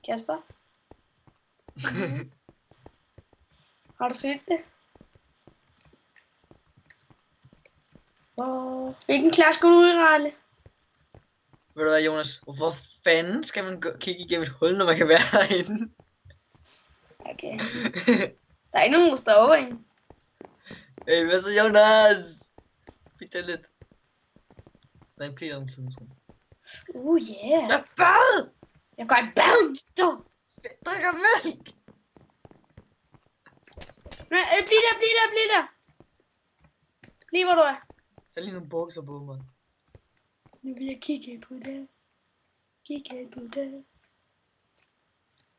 Kasper? Har du set det? Hvilken klasse skulle du ud i, Ralle? Ved du hvad, Jonas? Hvorfor fanden skal man kigge igennem et hul, når man kan være derinde? Okay. Der er ikke nogen, der står over en. Hey, hvad så, Jonas? Fortæl lidt. Nej, bliver om sådan. Yeah. Der er bad! Jeg går i bad, du. Jeg drikker mælk! Nej, bliv der. Bliv, hvor du er. Der er lige nogle bukser på mig. Nu vil jeg kigge på det.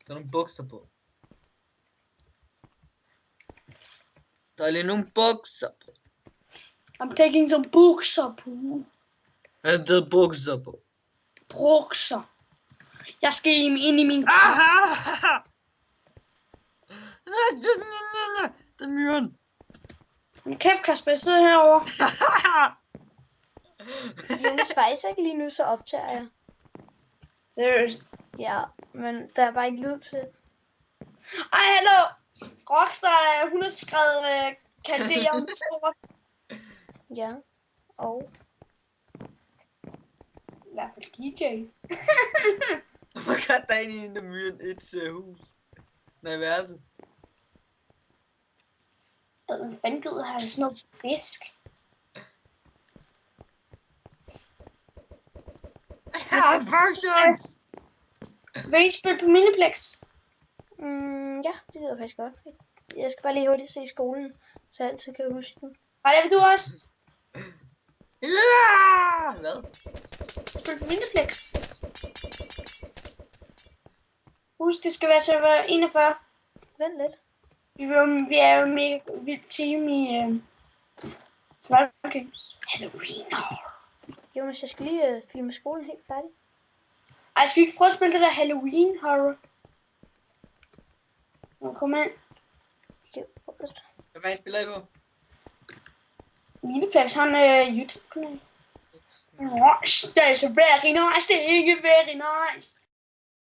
Der er nogle bukser på. Der er lige nogle bukser på. I'm taking some bukser på. Der er bukser på. Brukser. Jeg skal ind i min krop. Det er myren. Men kæft, Kasper, jeg sidder herovre. Jonas, faktisk ikke lige nu, så optager jeg. Seriøst. Ja, men der er bare ikke lyd til. Ej, hallo. Rockstar, hun har skrevet kandider om sport. Ja, og... I hvert fald DJ. Hvor kan der ind i den myren et hus? Nej, værelse. Hvad fanden gider have sådan noget fisk? Vil I spille på Miniplex? Ja, det gider jeg faktisk godt. Jeg skal bare lige hurtigt se skolen, så jeg altid kan huske den. Ej, vil du også? Ja! Hvad? Spille på Miniplex? Husk, det skal være server 41. Vent lidt. Vi er jo mega vildt team i Survival Games. Halloween horror. Jonas, jeg skal lige filme skolen helt færdig. Ej, skal vi ikke prøve at spille det der Halloween horror? Nå, kom ind. Hvad fanden spiller I på? Miniplex har en YouTube-kanal. That's very nice, det er ikke very nice.